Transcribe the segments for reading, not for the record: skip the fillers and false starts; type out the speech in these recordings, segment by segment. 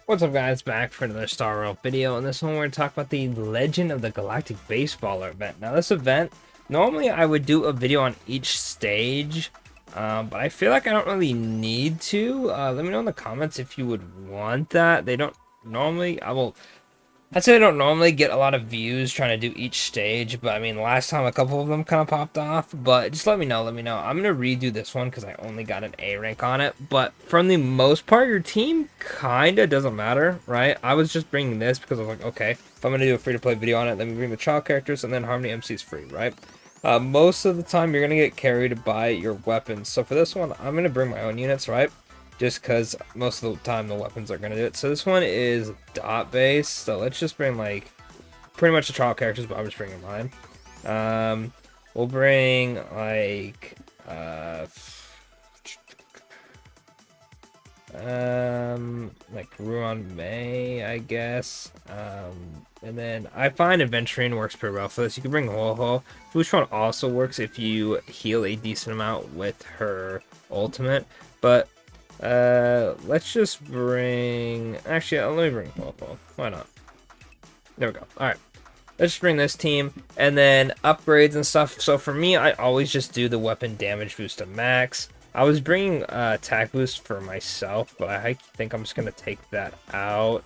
What's up, guys? Back for another Star Rail video. In this one, we're going to talk about the Legend of the Galactic Baseballer event. Now, this event, normally I would do a video on each stage, but I feel like I don't really need to. Let me know in the comments if you would want that. They don't normally, I'd say I don't normally get a lot of views trying to do each stage, but I mean, last time a couple of them kind of popped off, but just let me know. I'm going to redo this one because I only got an A rank on it, but from the most part, your team kind of doesn't matter, right? I was just bringing this because I was like, okay, if I'm going to do a free-to-play video on it, let me bring the child characters, and then Harmony MC is free, right? Most of the time, you're going to get carried by your weapons, so for this one, I'm going to bring my own units, right? Just because most of the time the weapons are going to do it. So this one is dot based, so let's just bring like pretty much the trial characters, but I'm just bringing mine. We'll bring like Ruan May, I guess. And then I find Adventuring works pretty well for this. You can bring Ho. Fushron also works if you heal a decent amount with her ultimate, but let's just bring... Actually, let me bring Popo. Why not? There we go. Alright. Let's just bring this team. And then upgrades and stuff. So for me, I always just do the weapon damage boost to max. I was bringing attack boost for myself, but I think I'm just going to take that out.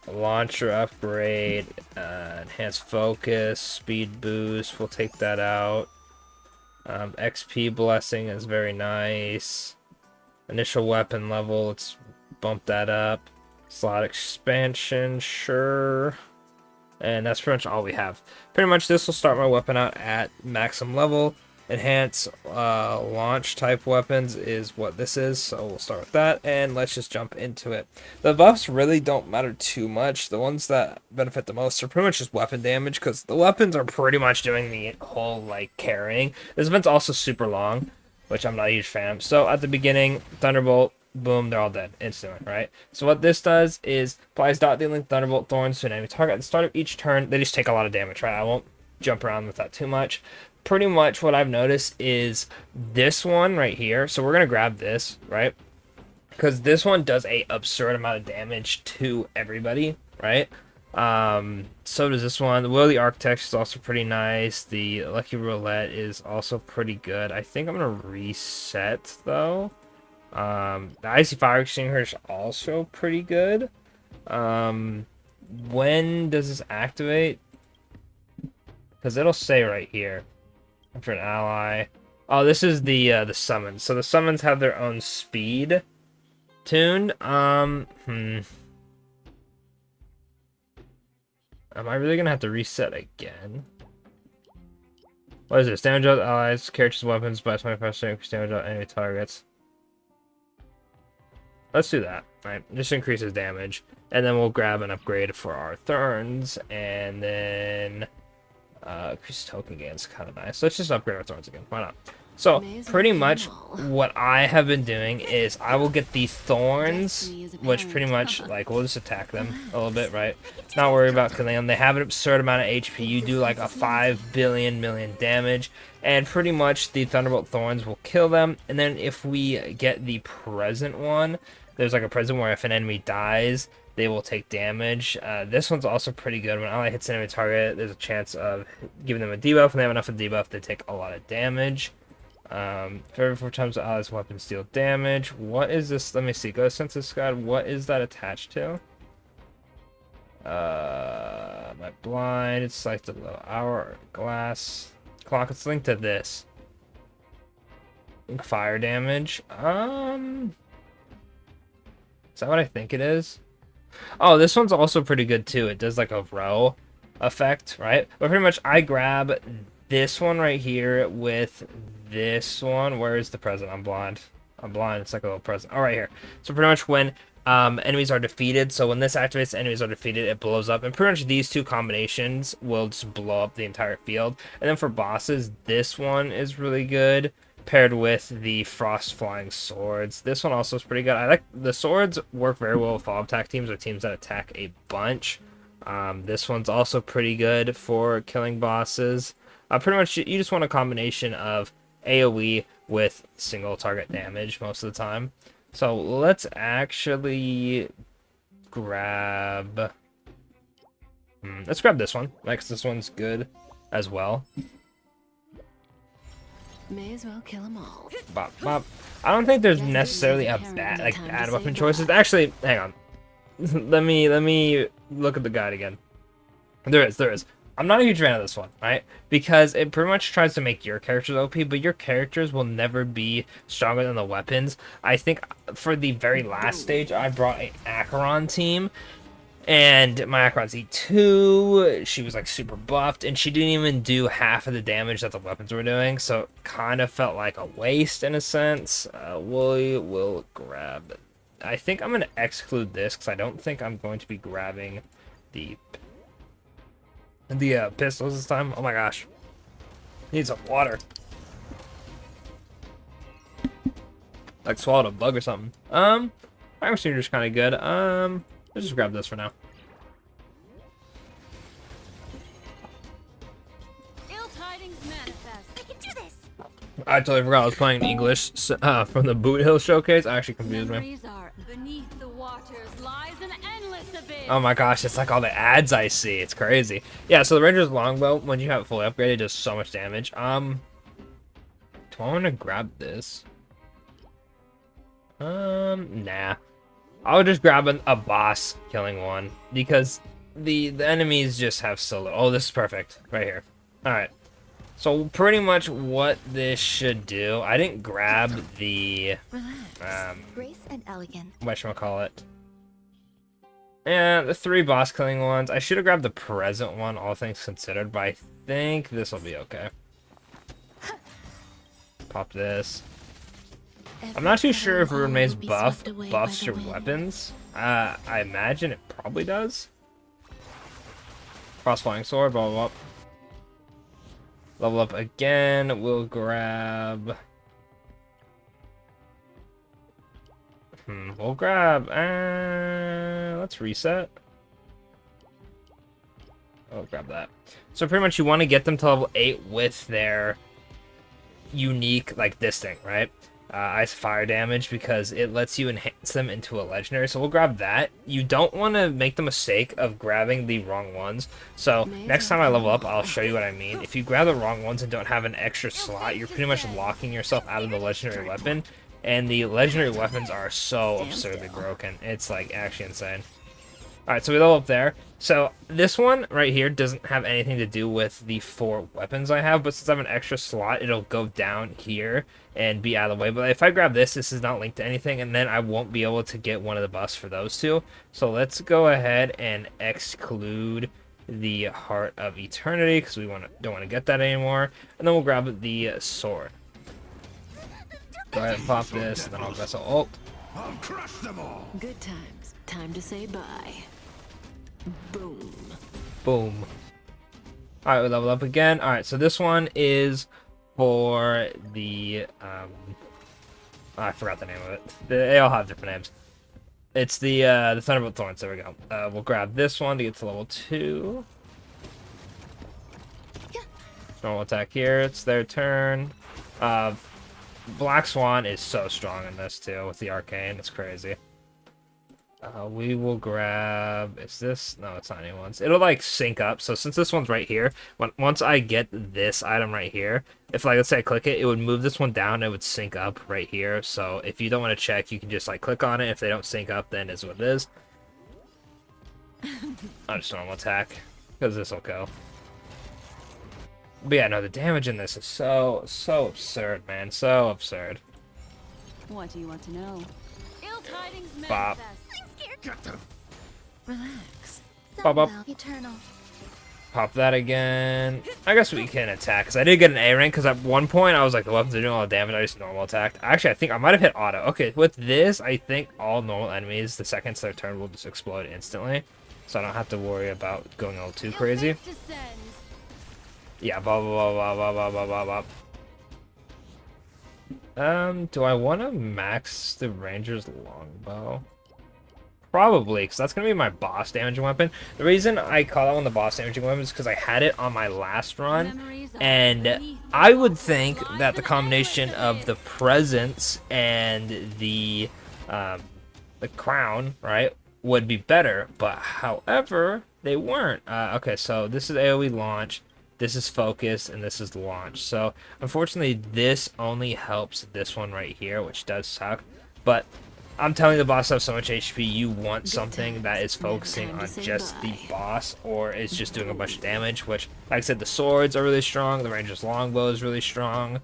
Launcher upgrade, enhanced focus, speed boost. We'll take that out. XP blessing is very nice. Initial weapon level, let's bump that up. Slot expansion, sure. And that's pretty much all we have. Pretty much this will start my weapon out at maximum level. Enhance launch type weapons is what this is, so we'll start with that, and let's just jump into it. The buffs really don't matter too much. The ones that benefit the most are pretty much just weapon damage, because the weapons are pretty much doing the whole, like, carrying. This event's also super long, which I'm not a huge fan of. So at the beginning, Thunderbolt, boom, they're all dead instantly, right? So what this does is applies dot dealing Thunderbolt thorns to an enemy target at the start of each turn. They just take a lot of damage, right? I won't jump around with that too much. Pretty much what I've noticed is this one right here. So we're going to grab this, right? Because this one does a absurd amount of damage to everybody, right? So does this one. The Will of the Architect is also pretty nice. The Lucky Roulette is also pretty good. I think I'm going to reset, though. The Icy Fire Extinguisher is also pretty good. When does this activate? Because it'll say right here. For an ally. Oh, this is the summons. So the summons have their own speed tuned. Am I really gonna have to reset again? What is this? Damage out allies, characters, weapons by 25% increase damage out enemy targets. Let's do that, right? Just increases damage. And then we'll grab an upgrade for our Thorns, and then increase token gain is kind of nice. Let's just upgrade our Thorns again. Why not? So pretty much what I have been doing is I will get the Thorns, which pretty much like we'll just attack them a little bit, right? Not worry about killing them. They have an absurd amount of HP. You do like a 5 billion million damage, and pretty much the Thunderbolt Thorns will kill them. And then if we get the present one, there's like a present where if an enemy dies, they will take damage. This one's also pretty good. When ally hits an enemy target, there's a chance of giving them a debuff. When they have enough of a debuff, they take a lot of damage. For every 4 times the allies' weapons deal damage. What is this? Let me see. Go to Census Guide. What is that attached to? My blind. It's like the little hour glass clock. It's linked to this. Fire damage. Is that what I think it is? Oh, this one's also pretty good too. It does like a row effect, right? But pretty much I grab this one right here with this one. Where is the present? I'm blind. It's like a little present. Oh, right here. So pretty much when enemies are defeated, so when this activates, enemies are defeated, it blows up. And pretty much these two combinations will just blow up the entire field. And then for bosses, this one is really good, paired with the Frost Flying Swords. This one also is pretty good. I like the swords work very well with follow attack teams or teams that attack a bunch. This one's also pretty good for killing bosses. Pretty much you just want a combination of AoE with single target damage most of the time. So let's actually grab... let's grab this one. Like, 'cause this one's good as well. May as well kill them all. Bop, bop. I don't think there's necessarily a bad weapon choices. Actually, hang on. let me look at the guide again. There is. I'm not a huge fan of this one, right? Because it pretty much tries to make your characters OP, but your characters will never be stronger than the weapons. I think for the very last stage, I brought an Acheron team, and my Acheron's E2, she was like super buffed, and she didn't even do half of the damage that the weapons were doing, so it kind of felt like a waste in a sense. We will grab... I think I'm going to exclude this, because I don't think I'm going to be grabbing the pistols this time. Oh my gosh. Need some water. Like swallowed a bug or something. Fire extinguisher's kind of good. Let's just grab this for now. Ill tidings manifest. I can do this. I totally forgot I was playing English from the Boot Hill showcase. I actually confused me. Memories are beneath the waters lies an endless abyss. Oh my gosh, it's like all the ads I see. It's crazy. Yeah, so the Ranger's Longbow, when you have it fully upgraded, does so much damage. Do I want to grab this? Nah. I'll just grab a boss killing one, because the enemies just have so little. Oh, this is perfect. Right here. Alright. So pretty much what this should do, I didn't grab the Grace and elegant. whatchamacallit. Yeah, the 3 boss killing ones. I should have grabbed the present one, all things considered, but I think this will be okay. Pop this. I'm not too sure if Ruin Maze buffs your weapons. I imagine it probably does. Cross-flying sword, blah, blah, blah. Level up again. We'll grab... We'll grab... let's reset. I'll grab that. So pretty much you want to get them to level 8 with their unique, like this thing, right? Ice fire damage, because it lets you enhance them into a legendary. So we'll grab that. You don't want to make the mistake of grabbing the wrong ones. So next time I level up, I'll show you what I mean. If you grab the wrong ones and don't have an extra slot, you're pretty much locking yourself out of the legendary weapon. And the legendary weapons are so absurdly broken. It's like actually insane. Alright, so we level up there. So this one right here doesn't have anything to do with the 4 weapons I have, but since I have an extra slot, it'll go down here and be out of the way. But if I grab this, this is not linked to anything, and then I won't be able to get one of the buffs for those 2. So let's go ahead and exclude the Heart of Eternity, because we don't want to get that anymore. And then we'll grab the sword. Go ahead and pop this, and then I'll press ult. I'll crush them all. Good times. Time to say bye. Boom. Boom. Alright, we level up again. Alright, so this one is for the, I forgot the name of it. They all have different names. It's the Thunderbolt Thorns. There we go. We'll grab this one to get to level 2. Normal attack here. It's their turn. Black Swan is so strong in this, too, with the Arcane. It's crazy. We will grab... Is this... No, it's not anyone's. It'll, like, sync up. So since this one's right here, once I get this item right here, if, like, let's say I click it, it would move this one down and it would sync up right here. So if you don't want to check, you can just, like, click on it. If they don't sync up, then it's what it is. I'll just normal attack, because this will go. But yeah, no, the damage in this is so absurd, man. So absurd. What do you want to know? Ill tidings Bop. manifest. I'm scared. Get them. Relax. Bop, bop. Eternal. Pop that again. I guess we can attack, because I did get an A rank, because at one point I was like, the weapons are doing all the damage, I just normal attacked. Actually, I think I might have hit auto. Okay, with this, I think all normal enemies, the second their turn, will just explode instantly. So I don't have to worry about going a little too crazy. Ill fate descends. Yeah, blah, blah, blah, blah, blah, blah, blah, blah, blah. Do I want to max the Ranger's Longbow? Probably, because that's going to be my boss damaging weapon. The reason I call that one the boss damaging weapon is because I had it on my last run, and I would think that the combination of the presence and the crown, right, would be better, but however, they weren't. Okay, so this is AoE launch, this is focus, and this is launch. So unfortunately, this only helps this one right here, which does suck. But I'm telling the boss have so much HP, you want something that is focusing on just the boss, or is just doing a bunch of damage, which, like I said, the swords are really strong, the ranger's longbow is really strong.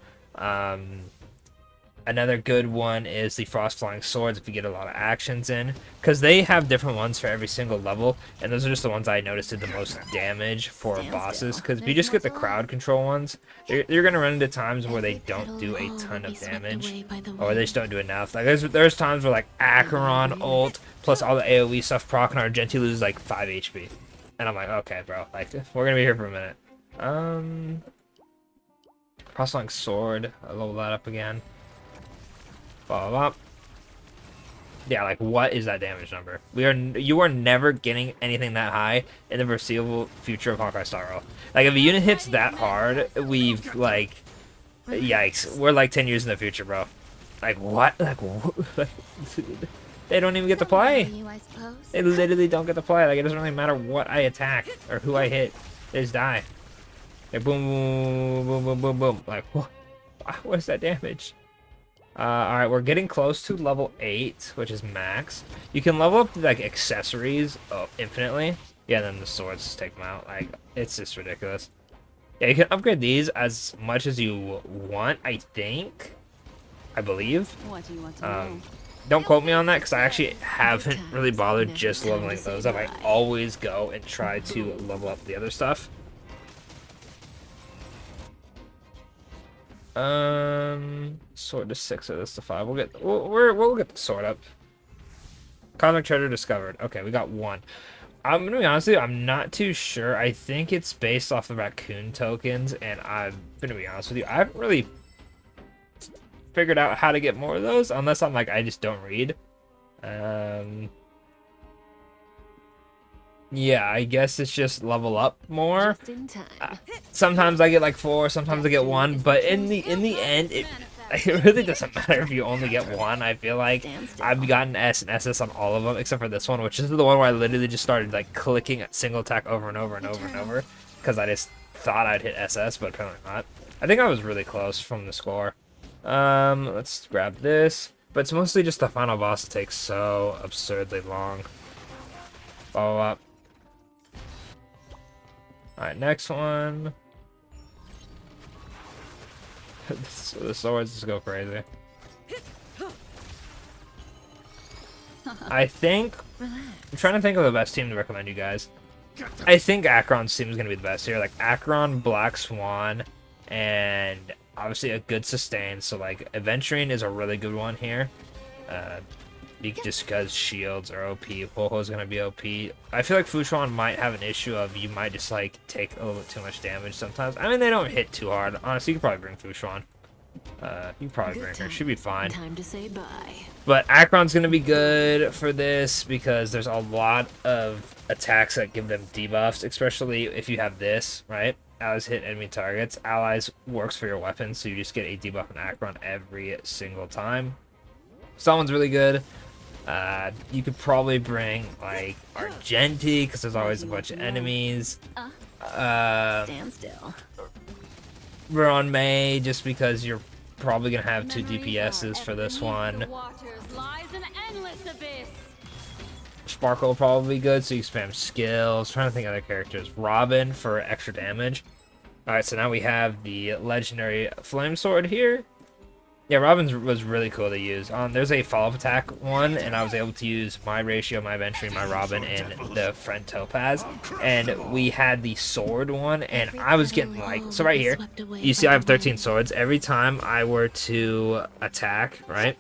Another good one is the Frost Flying Swords if you get a lot of actions in, because they have different ones for every single level, and those are just the ones I noticed did the most damage for bosses, because if you just get the crowd control ones, you're going to run into times where they don't do a ton of damage, or they just don't do enough. Like there's times where like Acheron ult plus all the AoE stuff proc and Argenti loses like 5 HP, and I'm like, okay bro, like we're going to be here for a minute. Frost Flying Sword, I'll level that up again. Yeah, like what is that damage number? You are never getting anything that high in the foreseeable future of Honkai Star Rail. Like if a unit hits that hard, we've like, yikes, we're like 10 years in the future, bro. Like what? They don't even get to play. They literally don't get to play. Like it doesn't really matter what I attack or who I hit. They just die. Like boom, boom, boom, boom, boom, boom. Like what is that damage? Alright, we're getting close to level 8, which is max. You can level up like accessories infinitely. Yeah, and then the swords just take them out. Like, it's just ridiculous. Yeah, you can upgrade these as much as you want, I think. I believe. What do you want to know? Don't quote me on that, because I actually haven't really bothered just leveling those up. I always go and try to level up the other stuff. Sword to 6 or this to 5. We'll get the sword up. Cosmic treasure discovered. Okay, we got 1. I'm gonna be honest with you, I'm not too sure. I think it's based off the raccoon tokens, and I'm gonna be honest with you, I haven't really figured out how to get more of those, unless I'm like, I just don't read. Yeah, I guess it's just level up more. Just in time. Sometimes I get like 4, sometimes I get 1, but in the end, it really doesn't matter if you only get 1. I feel like I've gotten S and SS on all of them, except for this one, which is the one where I literally just started like clicking at single attack over and over and over and over, because I just thought I'd hit SS, but apparently not. I think I was really close from the score. Let's grab this, but it's mostly just the final boss that takes so absurdly long. Follow up. Alright, next one. The swords just go crazy. I think... I'm trying to think of the best team to recommend you guys. I think Acheron's team is going to be the best here. Like, Acheron, Black Swan, and obviously a good sustain. So, like, Adventuring is a really good one here. Just because shields are OP, Poho's gonna be OP. I feel like Fuchuan might have an issue of you might just like take a little bit too much damage sometimes. I mean, they don't hit too hard. Honestly, you could probably bring Fuchuan. You could probably bring her. Should be fine. Time to say bye. But Acheron's gonna be good for this because there's a lot of attacks that give them debuffs, especially if you have this, right? Allies hit enemy targets. Allies works for your weapons, so you just get a debuff on Acheron every single time. So that one's really good. You could probably bring like Argenti because there's always a bunch of enemies. Stand still. Veron May just because you're probably gonna have 2 DPSs for this one. Sparkle will probably be good, so you spam skills. Trying to think of other characters. Robin for extra damage. Alright, so now we have the legendary flame sword here. Yeah, Robin's was really cool to use. There's a follow-up attack one, and I was able to use my Ratio, my Venturi, my Robin, and the friend Topaz. And we had the sword one, and I was getting like... So right here, you see I have 13 swords. Every time I were to attack, right?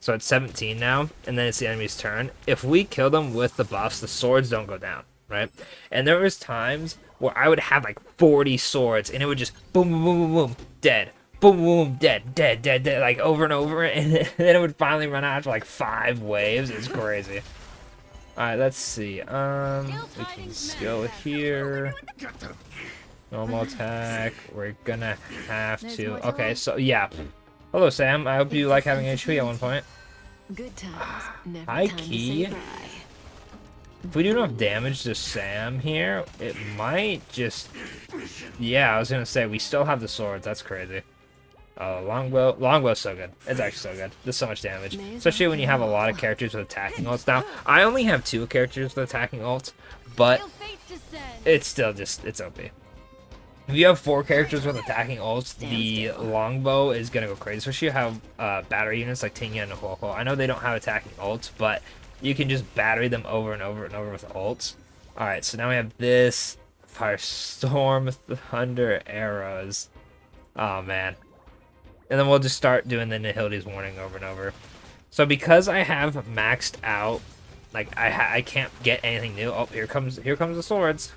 So it's 17 now, and then it's the enemy's turn. If we kill them with the buffs, the swords don't go down, right? And there was times where I would have like 40 swords, and it would just boom, boom, boom, boom, boom, dead. Boom, boom, dead, dead, dead, dead, like over and over, and then it would finally run out after like 5 waves. It's crazy. Alright, let's see. We can skill here. Normal attack. We're gonna have to. Okay, so yeah. Hello, Sam. I hope you like having HP at one point. Good times. Never High time to key. say bye. If we do enough damage to Sam here, it might just... Yeah, I was gonna say, we still have the swords. That's crazy. Oh, longbow. Longbow's so good. It's actually so good. There's so much damage. Especially when you have a lot of characters with attacking ults. Now, I only have 2 characters with attacking ults, but it's still just, it's OP. If you have 4 characters with attacking ults, the longbow is gonna go crazy. Especially if you have battery units like Tingya and Huohuo. I know they don't have attacking ults, but you can just battery them over and over and over with ults. Alright, so now we have this. Firestorm, Thunder, Arrows. Oh, man. And then we'll just start doing the Nihility's Warning over and over. So because I have maxed out, like, I can't get anything new. Oh, here comes the swords.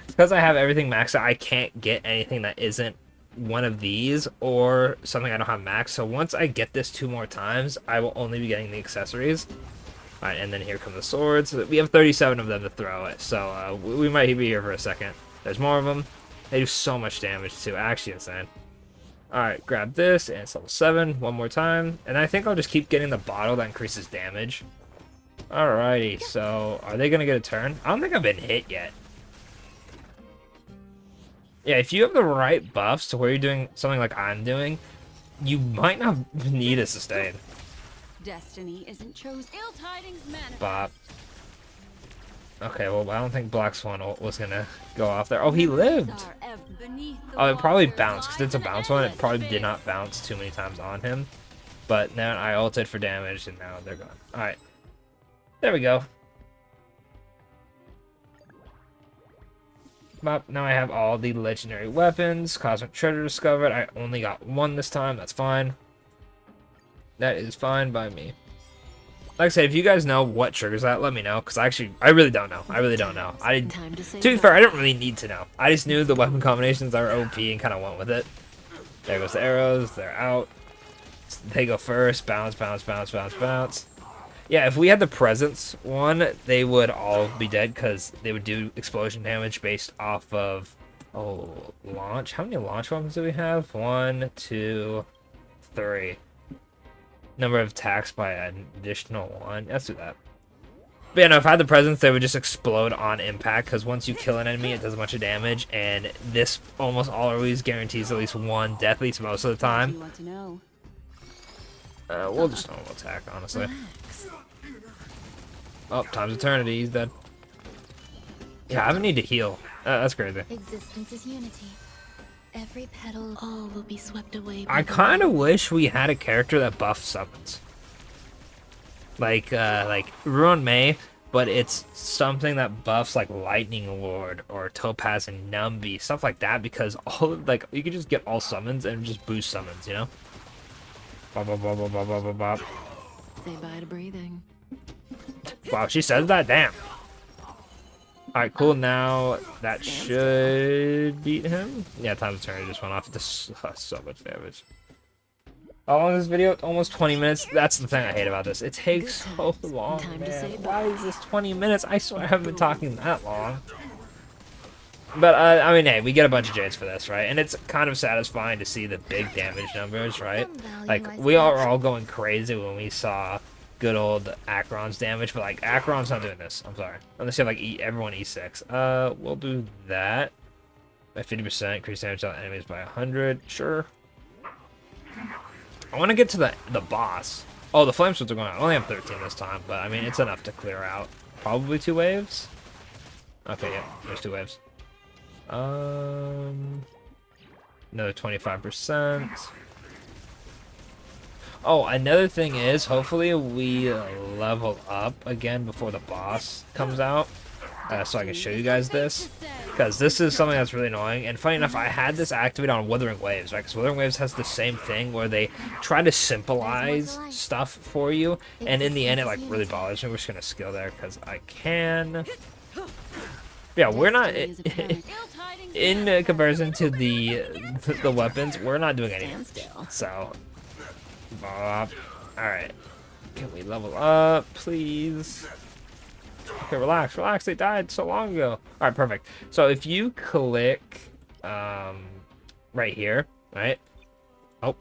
Because I have everything maxed out, I can't get anything that isn't one of these or something I don't have maxed. So once I get this 2 more times, I will only be getting the accessories. Alright, and then here come the swords. We have 37 of them to throw it, so we might be here for a second. There's more of them. They do so much damage too, actually insane. Alright, grab this, and it's level 7, 1 more time. And I think I'll just keep getting the bottle that increases damage. Alrighty, so are they gonna get a turn? I don't think I've been hit yet. Yeah, if you have the right buffs to where you're doing something like I'm doing, you might not need a sustain. Destiny isn't chose. Ill tidings manifest. Bop. Okay, well, I don't think Black Swan was gonna go off there. Oh, he lived! Oh, it probably bounced, because it's a bounce one. It probably did not bounce too many times on him. But now I ulted for damage, and now they're gone. Alright. There we go. Bop. Now I have all the legendary weapons. Cosmic treasure discovered. I only got 1 this time. That's fine. That is fine by me. Like I said, if you guys know what triggers that, let me know. Because I really don't know. I really don't know. To be fair, I don't really need to know. I just knew the weapon combinations are OP and kind of went with it. There goes the arrows. They're out. They go first. Bounce, bounce, bounce, bounce, bounce. Yeah, if we had the presence one, they would all be dead because they would do explosion damage based off of... Oh, launch? How many launch weapons do we have? 1, 2, 3. Number of attacks by an additional 1. Let's do that. But yeah, no, if I had the presence, they would just explode on impact, because once you kill an enemy, it does a bunch of damage, and this almost always guarantees at least 1 death, at least most of the time. We'll just normal attack, honestly. Oh, time's eternity, he's dead. Yeah, I would need to heal. That's crazy. Existence is unity. Every petal, all will be swept away. I kind of wish we had a character that buffed summons. Like Ruin May, but it's something that buffs like Lightning Lord or Topaz and Numby, stuff like that, because all like you could just get all summons and just boost summons, you know? Bop, bop, bop, bop, bop, bop, bop. Say bye to breathing. Wow, she says that? Damn. Alright, cool. Now that should beat him. Yeah, time's eternity just went off. This so much damage. How long is this video? Almost 20 minutes. That's the thing I hate about this. It takes so long, man. Why is this 20 minutes? I swear I haven't been talking that long. But, I mean, hey, we get a bunch of jades for this, right? And it's kind of satisfying to see the big damage numbers, right? Like, we are all going crazy when we saw good old Acheron's damage, but, like, Acheron's not doing this. I'm sorry. Unless you have, like, everyone E6. We'll do that. By 50%, increase damage on enemies by 100. Sure. I want to get to the boss. Oh, the flame swords are going out. I only have 13 this time, but, I mean, it's enough to clear out. Probably 2 waves? Okay, yeah, there's 2 waves. Another 25%. Oh, another thing is, hopefully we level up again before the boss comes out, so I can show you guys this, because this is something that's really annoying. And funny enough, I had this activated on Wuthering Waves, right? Because Wuthering Waves has the same thing where they try to simplify stuff for you, and in the end, it like really bothers me. We're just gonna skill there because I can. Yeah, we're not in comparison to the weapons. We're not doing anything. So, all right. Can we level up, please? Okay, relax, relax. They died so long ago. All right, perfect. So if you click right here, right? Oh,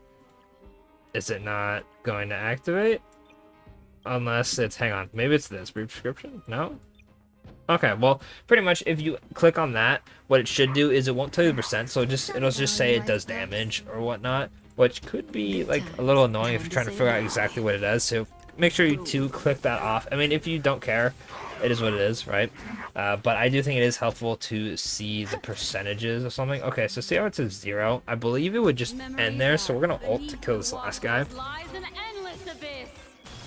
is it not going to activate? Unless it's, hang on, maybe it's this brief description. No. Okay, well, pretty much if you click on that, what it should do is it won't tell you the percent, so it'll just say it does damage or whatnot, which could be like a little annoying if you're trying to figure out exactly what it does. So make sure you to click that off. I mean, if you don't care, it is what it is, right? But I do think it is helpful to see the percentages of something. Okay, so see how it says 0? I believe it would just end there, so we're gonna ult to kill this last guy.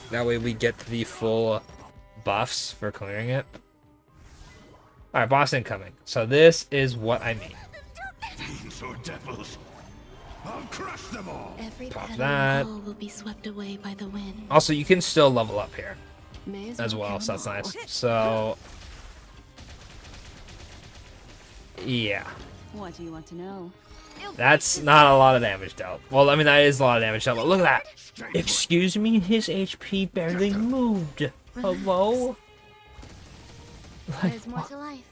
That way we get the full buffs for clearing it. Alright, boss incoming. So this is what I mean. Fiends or devils, I'll crush them all. Every Pop petal that. all will be swept away by the wind. Also, you can still level up here May as well, kill so that's them all. nice. So, yeah. What do you want to know? That's not a lot of damage dealt. Well, I mean, that is a lot of damage dealt, but look at that. Excuse me, his HP barely moved. Hello? There's more to life.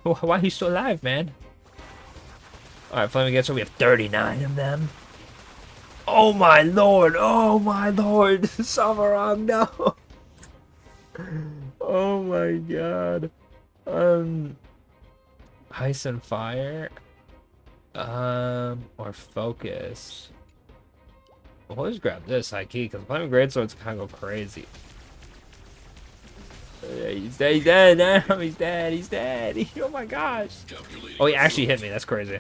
Why are you still alive, man? Alright, Flaming Gets, we have 39 of them. Oh my lord! Oh my lord! Samarang, no! Oh my god. Ice and Fire? Or Focus. Well, let's grab this high key, because Flaming Greatsword's kind of go crazy. He's dead, he's dead now, he's dead, he's dead. Oh my gosh. Oh, he actually hit me, that's crazy.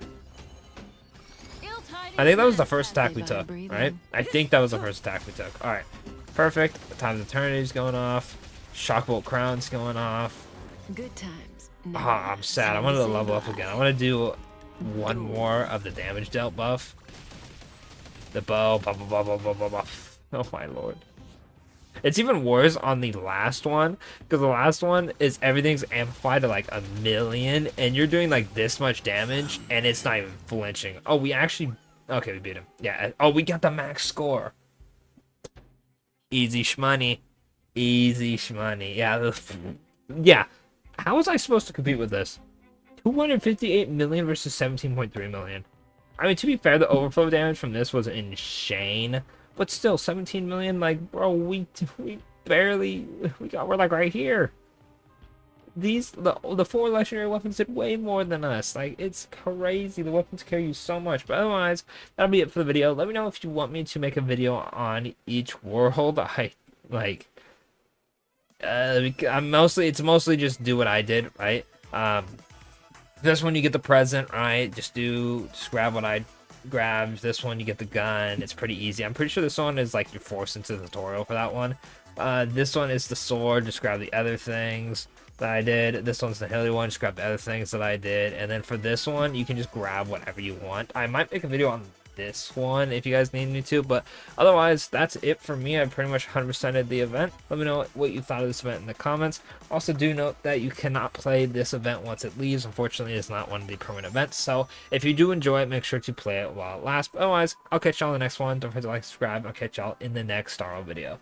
I think that was the first attack we took, right? I think that was the first attack we took. Alright, perfect. Time's Eternity's going off. Shockbolt Crown's going off. Good times. Ah, I'm sad. I wanted to level up again. I want to do one more of the damage dealt buff. The bow, blah, blah, blah, blah, blah, blah, blah. Oh my lord. It's even worse on the last one, because the last one is everything's amplified to like 1,000,000, and you're doing like this much damage, and it's not even flinching. Oh, we actually... Okay, we beat him. Yeah. Oh, we got the max score. Easy shmoney. Easy shmoney. Yeah. Yeah. How was I supposed to compete with this? 258 million versus 17.3 million. I mean, to be fair, the overflow damage from this was insane. But still, 17 million, like, bro, we barely, we're like right here. The 4 legendary weapons did way more than us. Like, it's crazy. The weapons carry you so much. But otherwise, that'll be it for the video. Let me know if you want me to make a video on each world. It's mostly just do what I did, right? This one you get the present, right? Just grab what I grabbed. This one you get the gun. It's pretty easy. I'm pretty sure this one is like you're forced into the tutorial for that one. This one is the sword. Just grab the other things that I did. This one's the hilly one. Just grab the other things that I did. And then for this one, you can just grab whatever you want. I might make a video on this one if you guys need me to, but otherwise that's it for me. I pretty much 100%ed the event. Let me know what you thought of this event in the comments. Also, do note that you cannot play this event once it leaves. Unfortunately, it's not one of the permanent events, so if you do enjoy it, make sure to play it while it lasts. But otherwise, I'll catch y'all in the next one. Don't forget to like, subscribe. I'll catch y'all in the next Star Wars video.